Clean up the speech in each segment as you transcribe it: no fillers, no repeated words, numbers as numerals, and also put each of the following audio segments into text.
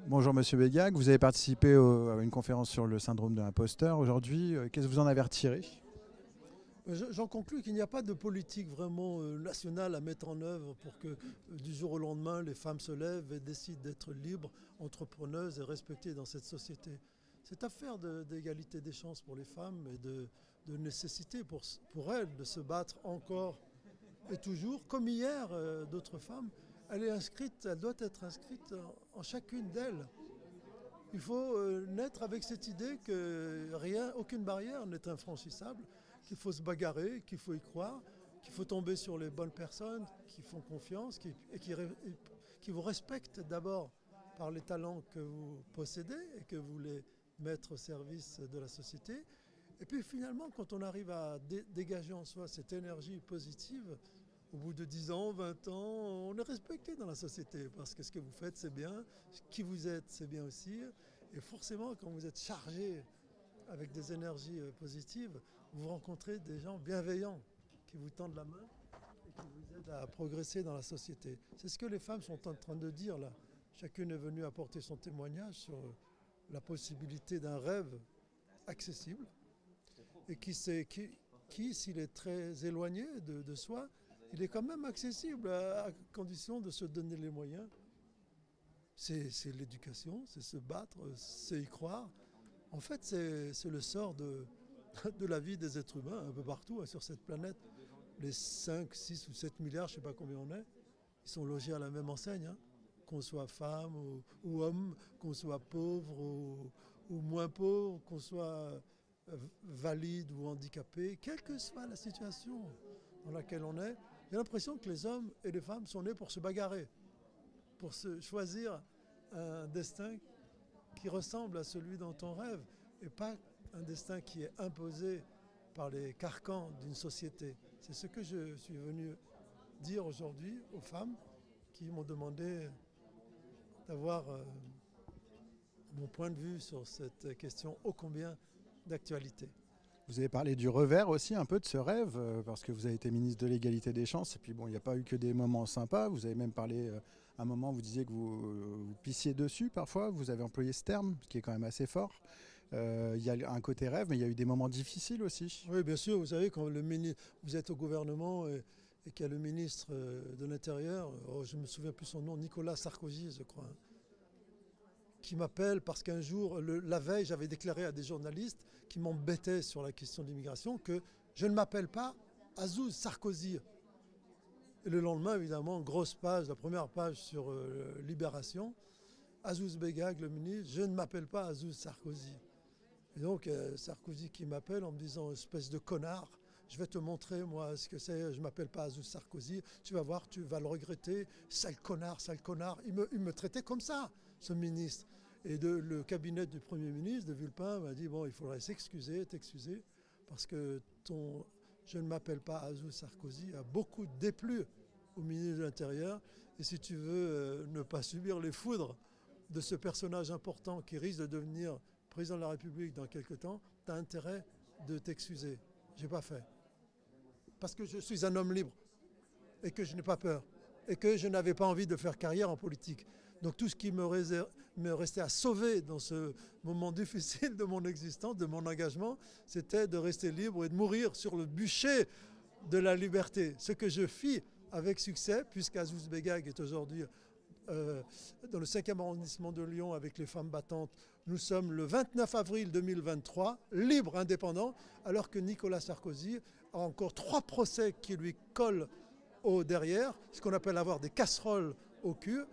Bonjour Monsieur Bégag, vous avez participé à une conférence sur le syndrome de l'imposteur aujourd'hui. Qu'est-ce que vous en avez retiré? J'en conclus qu'il n'y a pas de politique vraiment nationale à mettre en œuvre pour que du jour au lendemain les femmes se lèvent et décident d'être libres, entrepreneuses et respectées dans cette société. C'est affaire d'égalité des chances pour les femmes et de nécessité pour elles de se battre encore et toujours, comme hier d'autres femmes. Elle doit être inscrite en chacune d'elles. Il faut naître avec cette idée que aucune barrière n'est infranchissable, qu'il faut se bagarrer, qu'il faut y croire, qu'il faut tomber sur les bonnes personnes qui font confiance qui vous respectent d'abord par les talents que vous possédez et que vous voulez mettre au service de la société. Et puis finalement, quand on arrive à dégager en soi cette énergie positive, au bout de 10 ans, 20 ans, on est respecté dans la société parce que ce que vous faites, c'est bien, qui vous êtes, c'est bien aussi. Et forcément, quand vous êtes chargé avec des énergies positives, vous rencontrez des gens bienveillants qui vous tendent la main et qui vous aident à progresser dans la société. C'est ce que les femmes sont en train de dire là. Chacune est venue apporter son témoignage sur la possibilité d'un rêve accessible et qui s'il est très éloigné de soi, il est quand même accessible à condition de se donner les moyens. C'est l'éducation, c'est se battre, c'est y croire. En fait, c'est le sort de la vie des êtres humains un peu partout sur cette planète. Les 5, 6 ou 7 milliards, je ne sais pas combien on est, ils sont logés à la même enseigne. Hein. Qu'on soit femme ou homme, qu'on soit pauvre ou moins pauvre, qu'on soit valide ou handicapé, quelle que soit la situation dans laquelle on est, j'ai l'impression que les hommes et les femmes sont nés pour se bagarrer, pour se choisir un destin qui ressemble à celui dont on rêve et pas un destin qui est imposé par les carcans d'une société. C'est ce que je suis venu dire aujourd'hui aux femmes qui m'ont demandé d'avoir mon point de vue sur cette question ô combien d'actualité. Vous avez parlé du revers aussi un peu de ce rêve, parce que vous avez été ministre de l'égalité des chances, et puis bon, il n'y a pas eu que des moments sympas. Vous avez même parlé, à un moment, vous disiez que vous pissiez dessus parfois, vous avez employé ce terme, qui est quand même assez fort. Il y a un côté rêve, mais il y a eu des moments difficiles aussi. Oui, bien sûr, vous savez, quand vous êtes au gouvernement et qu'il y a le ministre de l'Intérieur, je ne me souviens plus son nom, Nicolas Sarkozy, je crois, hein, qui m'appelle parce qu'un jour, la veille, j'avais déclaré à des journalistes qui m'embêtaient sur la question de l'immigration que je ne m'appelle pas Azouz Sarkozy. Et le lendemain, évidemment, grosse page, la première page sur Libération, Azouz Begag, le ministre, je ne m'appelle pas Azouz Sarkozy. Et donc Sarkozy qui m'appelle en me disant espèce de connard, je vais te montrer moi ce que c'est, je ne m'appelle pas Azouz Sarkozy, tu vas voir, tu vas le regretter, sale connard, sale connard. Il me traitait comme ça, ce ministre. Et le cabinet du Premier ministre de Villepin m'a dit bon, il faudrait t'excuser, parce que je ne m'appelle pas Azouz Sarkozy a beaucoup déplu au ministre de l'Intérieur. Et si tu veux ne pas subir les foudres de ce personnage important qui risque de devenir président de la République dans quelques temps, tu as intérêt de t'excuser. Je n'ai pas fait. Parce que je suis un homme libre et que je n'ai pas peur et que je n'avais pas envie de faire carrière en politique. Donc tout ce qui me restait à sauver dans ce moment difficile de mon existence, de mon engagement, c'était de rester libre et de mourir sur le bûcher de la liberté. Ce que je fis avec succès, puisqu'Azouz Begag est aujourd'hui dans le 5e arrondissement de Lyon avec les femmes battantes. Nous sommes le 29 avril 2023, libre, indépendant, alors que Nicolas Sarkozy a encore 3 procès qui lui collent au derrière, ce qu'on appelle avoir des casseroles au cul,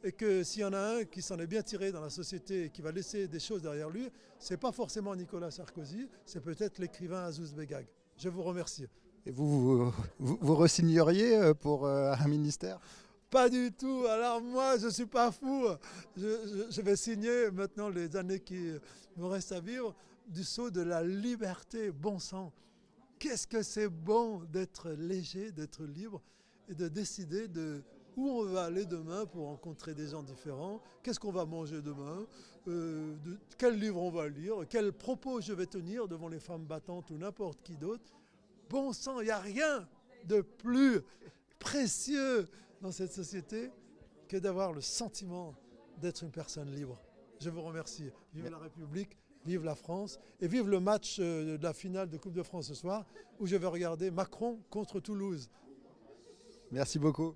et que s'il y en a un qui s'en est bien tiré dans la société et qui va laisser des choses derrière lui, ce n'est pas forcément Nicolas Sarkozy, c'est peut-être l'écrivain Azouz Begag. Je vous remercie. Et vous re-signeriez pour un ministère? Pas du tout. Alors moi, je ne suis pas fou. Je vais signer maintenant les années qui me restent à vivre du sceau de la liberté. Bon sang. Qu'est-ce que c'est bon d'être léger, d'être libre et de décider de où on va aller demain pour rencontrer des gens différents, qu'est-ce qu'on va manger demain, quel livre on va lire, quels propos je vais tenir devant les femmes battantes ou n'importe qui d'autre. Bon sang, il n'y a rien de plus précieux dans cette société que d'avoir le sentiment d'être une personne libre. Je vous remercie. Vive la République, vive la France et vive le match de la finale de Coupe de France ce soir où je vais regarder Macron contre Toulouse. Merci beaucoup.